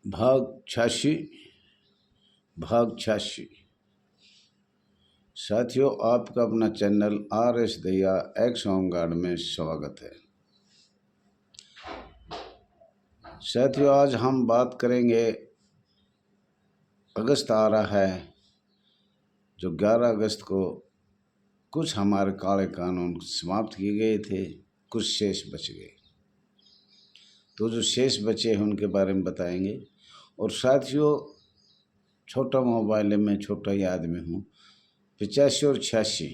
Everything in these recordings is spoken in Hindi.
भाग 86 भाग 86। साथियों, आपका अपना channel RS Dahiya x home guard में स्वागत है। साथियों, आज हम बात करेंगे, अगस्त आ रहा है, जो 11 अगस्त को कुछ हमारे काले कानून समाप्त किए गए थे, कुछ शेष बच गए। तो जो शेष बचे हैं उनके बारे में बताएंगे। और साथियों, छोटा मोबाइल है, मैं छोटा ही आदमी हूँ। 85 और 86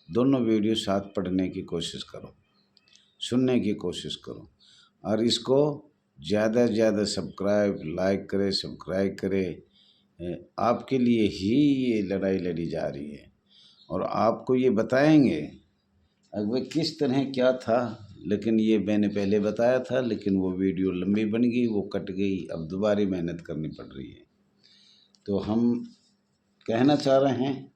दोनों वीडियो साथ पढ़ने की कोशिश करो, सुनने की कोशिश करो, और इसको ज़्यादा से ज़्यादा लाइक करें। आपके लिए ही ये लड़ाई लड़ी जा रही है और आपको ये बताएंगे अगर किस तरह क्या था। लेकिन ये मैंने पहले बताया था, लेकिन वो वीडियो लंबी बन गई, वो कट गई, अब दोबारा मेहनत करनी पड़ रही है। तो हम कहना चाह रहे हैं,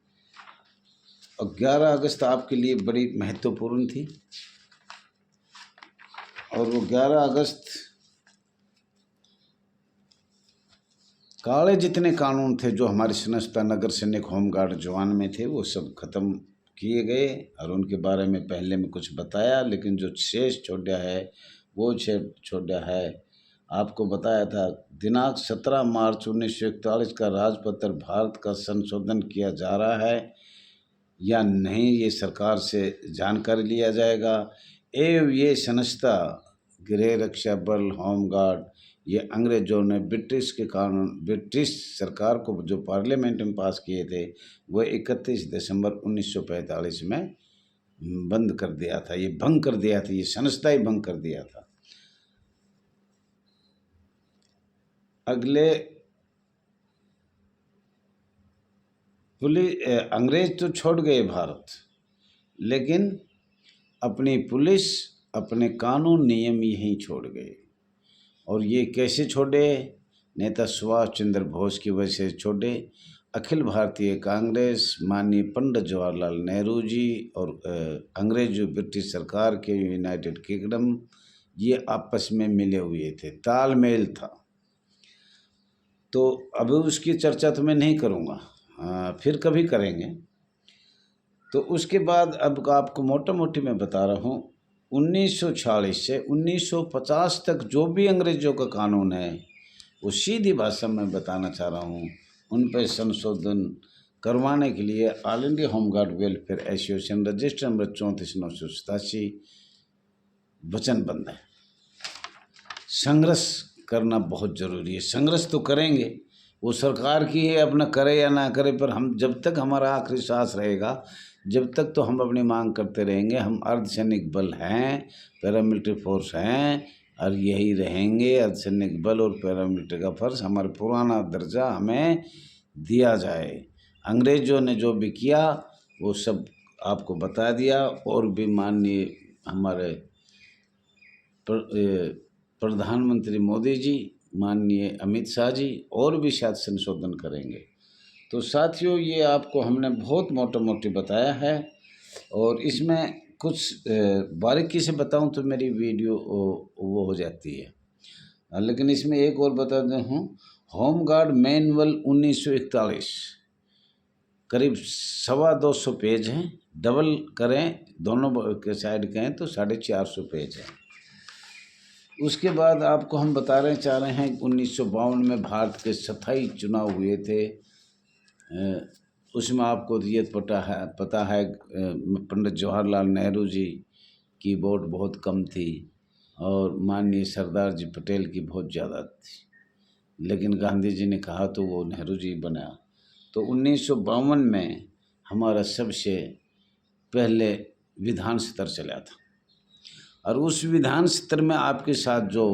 और 11 अगस्त आपके लिए बड़ी महत्वपूर्ण थी। और वो 11 अगस्त काले जितने कानून थे जो हमारे सनस्ता नगर सैनिक होमगार्ड जवान में थे, वो सब खत्म किए गए और उनके बारे में पहले में कुछ बताया। लेकिन जो शेष छोड़ा है वो छोड़ा है, आपको बताया था। दिनांक 17 मार्च 1941 का राजपत्र भारत का संशोधन किया जा रहा है या नहीं, ये सरकार से जानकारी लिया जाएगा। एवं ये संस्था गृह रक्षा बल होमगार्ड, ये अंग्रेजों ने ब्रिटिश के कानून, ब्रिटिश सरकार को जो पार्लियामेंट में पास किए थे, वो 31 दिसंबर 1945 में बंद कर दिया था। ये भंग कर दिया था, ये संस्था ही भंग कर दिया था। अगले अंग्रेज तो छोड़ गए भारत, लेकिन अपनी पुलिस, अपने कानून नियम यहीं छोड़ गए। और ये कैसे छोड़े? नेता सुभाष चंद्र बोस की वजह से छोड़े। अखिल भारतीय कांग्रेस, माननीय पंडित जवाहरलाल नेहरू जी और अंग्रेज ब्रिटिश सरकार के यूनाइटेड किंगडम, ये आपस में मिले हुए थे, तालमेल था। तो अब उसकी चर्चा तो मैं नहीं करूँगा, फिर कभी करेंगे। तो उसके बाद अब आपको मोटा मोटी मैं बता रहा हूँ, 1946 से 1950 तक जो भी अंग्रेजों का कानून है, वो सीधी भाषा में बताना चाह रहा हूँ, उन पर संशोधन करवाने के लिए all India home guard welfare association register number 34,987 वचनबद्ध है। संघर्ष करना बहुत ज़रूरी है। संघर्ष तो करेंगे, वो सरकार की है, अपना करे या ना करे, पर हम जब तक हमारा आखिरी सांस रहेगा, जब तक तो हम अपनी मांग करते रहेंगे। हम अर्धसैनिक बल हैं, पैरामिलिट्री फोर्स हैं, और यही रहेंगे। अर्धसैनिक बल और पैरामिलिट्री का फर्ज, हमारा पुराना दर्जा हमें दिया जाए। अंग्रेज़ों ने जो भी किया वो सब आपको बता दिया। और भी माननीय हमारे प्रधानमंत्री मोदी जी, माननीय अमित शाह जी, और भी शायद संशोधन करेंगे। तो साथियों, ये आपको हमने बहुत मोटा मोटी बताया है, और इसमें कुछ बारीकी से बताऊं तो मेरी वीडियो वो हो जाती है। लेकिन इसमें एक और बता दूं हूँ, होमगार्ड मैनुअल 1941 करीब 250 पेज हैं। डबल करें दोनों के साइड कहें तो 450 पेज है। उसके बाद आपको हम चाह रहे हैं 1952 में भारत के 27 चुनाव हुए थे। उसमें आपको ये पता है पंडित जवाहरलाल नेहरू जी की वोट बहुत कम थी और माननीय सरदार जी पटेल की बहुत ज़्यादा थी। लेकिन गांधी जी ने कहा तो वो नेहरू जी बना। तो 1952 में हमारा सबसे पहले विधान सत्र चला था, और उस विधान सत्र में आपके साथ जो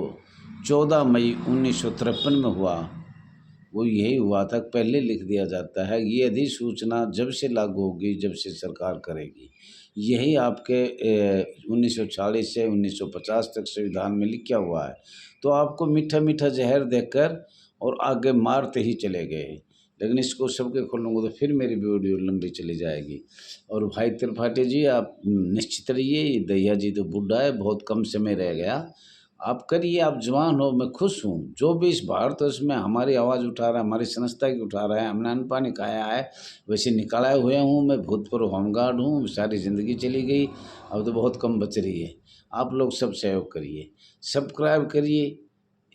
14 मई 1953 में हुआ, वो यही हुआ था। पहले लिख दिया जाता है, ये अधिसूचना जब से लागू होगी, जब से सरकार करेगी। यही आपके 1940 से 1950 तक संविधान में लिखा हुआ है। तो आपको मीठा मीठा जहर देकर और आगे मारते ही चले गए। लेकिन इसको सबके खोलूँगा तो फिर मेरी वीडियो लंबी चली जाएगी। और भाई त्रिपाठी जी, आप निश्चित रहिए, दहिया जी तो बूढ़ा है, बहुत कम समय रह गया, आप करिए, आप जवान हो, मैं खुश हूँ। जो भी इस भारतवर्ष में हमारी आवाज़ उठा रहा है, हमारी संस्था की उठा रहा है, हमने अन्न पानी खाया है, वैसे निकाला हुए हूँ। मैं भूतपूर्व होमगार्ड हूँ, सारी ज़िंदगी चली गई, अब तो बहुत कम बच रही है। आप लोग सब सहयोग करिए, सब्सक्राइब करिए,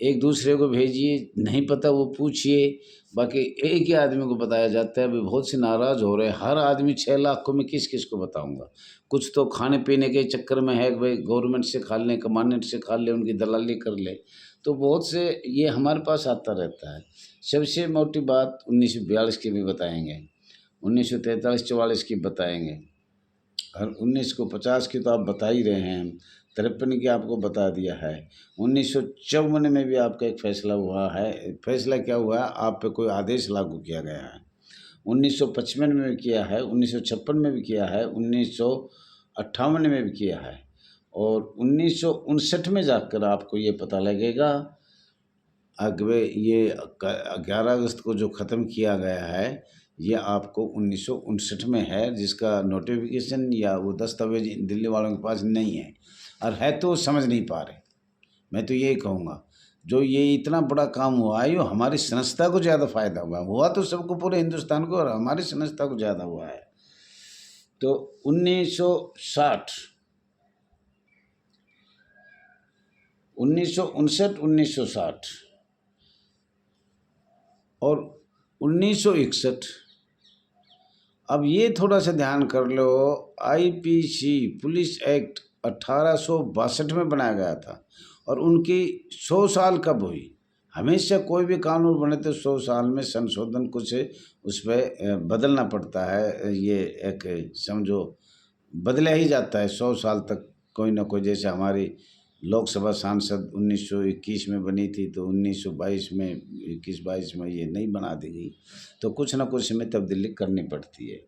एक दूसरे को भेजिए, नहीं पता वो पूछिए। बाकी एक ही आदमी को बताया जाता है, अभी बहुत से नाराज़ हो रहे हैं। हर आदमी 6 लाख को मैं किस किस को बताऊंगा। कुछ तो खाने पीने के चक्कर में है कि भाई गवर्नमेंट से खा लें, कमांडेंट से खा लें, उनकी दलाली कर ले, तो बहुत से ये हमारे पास आता रहता है। सबसे मोटी बात 1942 की भी बताएंगे, 1943-44 की बताएंगे, और 1950 की तो आप बता ही रहे हैं। 53 की आपको बता दिया है। 1954 में भी आपका एक फैसला हुआ है। फैसला क्या हुआ है? आप पे कोई आदेश लागू किया गया है। 1955 में भी किया है, 1956 में भी किया है, 1958 में भी किया है, और 1959 में जाकर आपको ये पता लगेगा अगवे ये 11 अगस्त को जो ख़त्म किया गया है, ये आपको 1959 में है, जिसका नोटिफिकेशन या वो दस्तावेज दिल्ली वालों के पास नहीं है, और है तो समझ नहीं पा रहे। मैं तो यही कहूँगा, जो ये इतना बड़ा काम हुआ है, ये हमारी संस्था को ज़्यादा फायदा हुआ तो सबको, पूरे हिंदुस्तान को, और हमारी संस्था को ज़्यादा हुआ है। तो 1960, 1959, 1960 और 1961। अब ये थोड़ा सा ध्यान कर लो, आईपीसी पुलिस एक्ट 1862 में बनाया गया था, और उनकी 100 साल कब हुई? हमेशा कोई भी कानून बने तो 100 साल में संशोधन कुछ उस पर बदलना पड़ता है। ये एक समझो बदला ही जाता है 100 साल तक कोई ना कोई। जैसे हमारी लोकसभा सांसद 1921 में बनी थी, तो 1922 में 21-22 में ये नहीं बना दी गई, तो कुछ ना कुछ में तब्दीली करनी पड़ती है।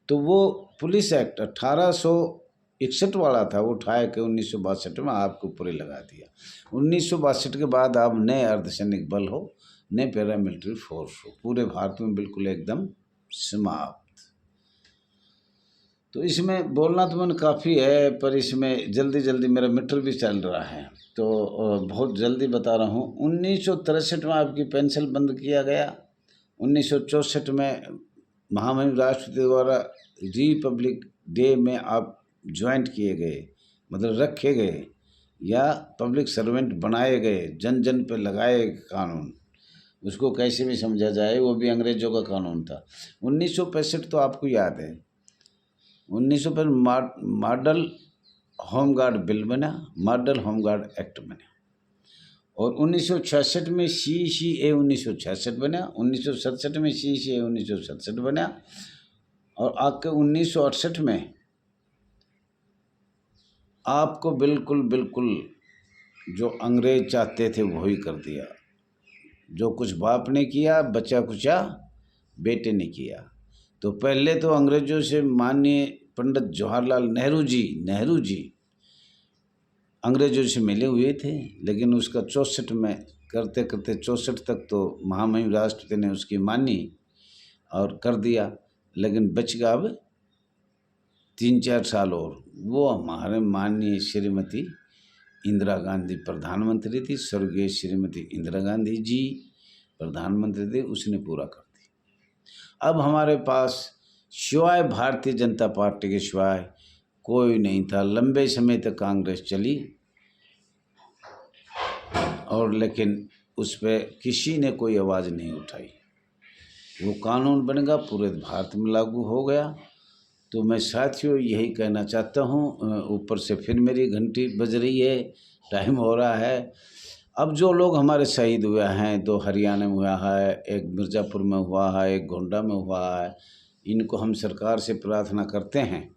तो वो पुलिस एक्ट 1861 वाला था, वो उठाया के 1962 में आपको पूरे लगा दिया। 1962 के बाद आप नए अर्धसैनिक बल हो, नए पैरामिलिट्री फोर्स हो, पूरे भारत में बिल्कुल एकदम समाप्त। तो इसमें बोलना तो मैंने काफ़ी है, पर इसमें जल्दी जल्दी मेरा मीटर भी चल रहा है, तो बहुत जल्दी बता रहा हूँ। 1963 में आपकी पेंशन बंद किया गया। 1964 में महामहिम राष्ट्रपति द्वारा रिपब्लिक डे में आप ज्वाइंट किए गए, मतलब रखे गए, या पब्लिक सर्वेंट बनाए गए, जन जन पे लगाए कानून, उसको कैसे भी समझा जाए, वो भी अंग्रेजों का कानून था। 1965 तो आपको याद है, 1965 मॉडल होमगार्ड बिल बना, मॉडल होमगार्ड एक्ट बना, और 1966 में CCA 1966 बना, 1967 में CCA 1967 बना, और आके 1968 में आपको बिल्कुल बिल्कुल जो अंग्रेज चाहते थे वही कर दिया। जो कुछ बाप ने किया, बचा कुचा बेटे ने किया। तो पहले तो अंग्रेजों से माननीय पंडित जवाहरलाल नेहरू जी अंग्रेजों से मिले हुए थे, लेकिन उसका 64 में करते करते 64 तक तो महामहिम राष्ट्रपति ने उसकी मानी और कर दिया, लेकिन बच गया अब 3-4 साल और। वो हमारे माननीय श्रीमती इंदिरा गांधी प्रधानमंत्री थी, स्वर्गीय श्रीमती इंदिरा गांधी जी प्रधानमंत्री थे, उसने पूरा कर दिया। अब हमारे पास सिवाय भारतीय जनता पार्टी के सिवाय कोई नहीं था। लंबे समय तक कांग्रेस चली, और लेकिन उस पर किसी ने कोई आवाज़ नहीं उठाई। वो कानून बन गया, पूरे भारत में लागू हो गया। तो मैं साथियों यही कहना चाहता हूँ। ऊपर से फिर मेरी घंटी बज रही है, टाइम हो रहा है। अब जो लोग हमारे शहीद हुए हैं, 2 हरियाणा में हुआ है, एक मिर्ज़ापुर में हुआ है, एक गोंडा में हुआ है, इनको हम सरकार से प्रार्थना करते हैं,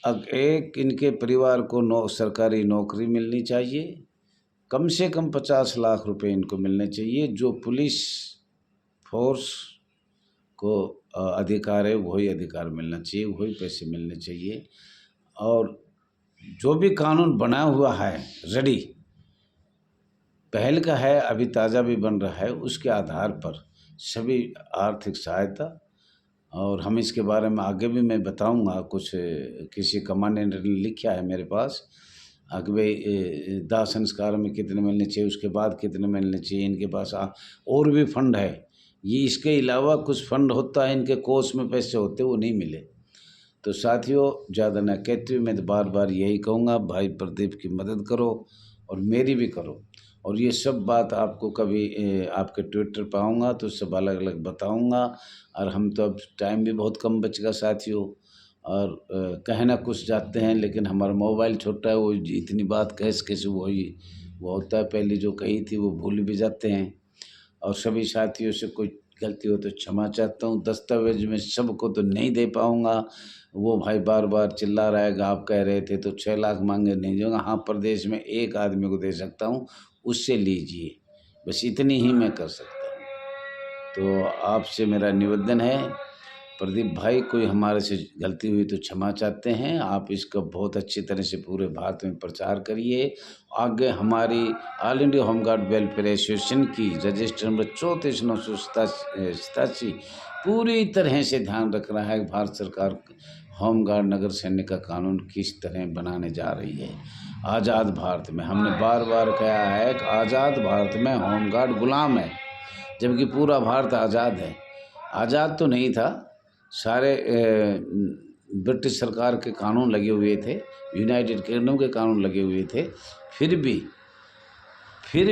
अब एक इनके परिवार को सरकारी नौकरी मिलनी चाहिए, कम से कम 50 लाख रुपए इनको मिलने चाहिए। जो पुलिस फोर्स को अधिकार है वही अधिकार मिलना चाहिए, वही पैसे मिलने चाहिए। और जो भी कानून बना हुआ है रेडी, पहल का है, अभी ताज़ा भी बन रहा है, उसके आधार पर सभी आर्थिक सहायता, और हम इसके बारे में आगे भी मैं बताऊंगा। कुछ किसी कमांडेंट ने लिखा है मेरे पास, कि भाई दाह संस्कार में कितने मिलने चाहिए, उसके बाद कितने मिलने चाहिए, इनके पास और भी फंड है, ये इसके अलावा कुछ फंड होता है, इनके कोष में पैसे होते वो नहीं मिले। तो साथियों, ज़्यादा ना कहते हुए मैं तो बार बार यही कहूँगा, भाई प्रदीप की मदद करो और मेरी भी करो। और ये सब बात आपको कभी आपके ट्विटर पर आऊँगा तो सब अलग अलग बताऊँगा। और हम तो अब टाइम भी बहुत कम बच गया साथियों, और कहना कुछ जाते हैं लेकिन हमारा मोबाइल छोटा है, वो इतनी बात कैसे वो होता है, पहले जो कही थी वो भूल भी जाते हैं। और सभी साथियों से कोई गलती हो तो क्षमा चाहता हूँ। दस्तावेज में सबको तो नहीं दे पाऊँगा, वो भाई बार बार चिल्ला रहा है कि आप कह रहे थे तो 6 लाख मांगे, नहीं दूँगा। हाँ, प्रदेश में एक आदमी को दे सकता हूँ, उससे लीजिए, बस इतनी ही मैं कर सकता हूँ। तो आपसे मेरा निवेदन है प्रदीप भाई, कोई हमारे से गलती हुई तो क्षमा चाहते हैं। आप इसका बहुत अच्छी तरह से पूरे भारत में प्रचार करिए। आगे हमारी all India home guard welfare association की रजिस्टर नंबर 34,987 पूरी तरह से ध्यान रख रहा है भारत सरकार होमगार्ड नगर सैनिक का कानून किस तरह बनाने जा रही है। आज़ाद भारत में हमने बार बार कहा है कि आज़ाद भारत में होमगार्ड गुलाम है, जबकि पूरा भारत आज़ाद है। आज़ाद तो नहीं था, सारे ब्रिटिश सरकार के कानून लगे हुए थे, यूनाइटेड किंगडम के कानून लगे हुए थे, फिर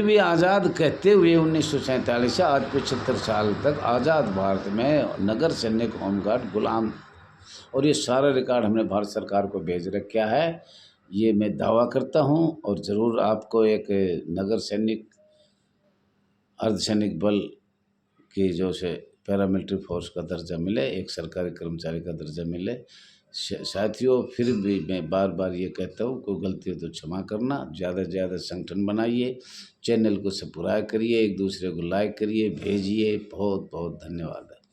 भी आज़ाद कहते हुए 1947 से आज 75 साल तक आज़ाद भारत में नगर सैनिक होमगार्ड गुलाम, और ये सारा रिकॉर्ड हमने भारत सरकार को भेज रखा है। ये मैं दावा करता हूँ, और ज़रूर आपको एक नगर सैनिक अर्धसैनिक बल की जो से पैरामिलिट्री फोर्स का दर्जा मिले, एक सरकारी कर्मचारी का दर्जा मिले। साथियों, फिर भी मैं बार बार ये कहता हूँ, कोई गलती हो तो क्षमा करना। ज़्यादा से ज़्यादा संगठन बनाइए, चैनल को सब्सक्राइब करिए, एक दूसरे को लाइक करिए, भेजिए। बहुत बहुत धन्यवाद।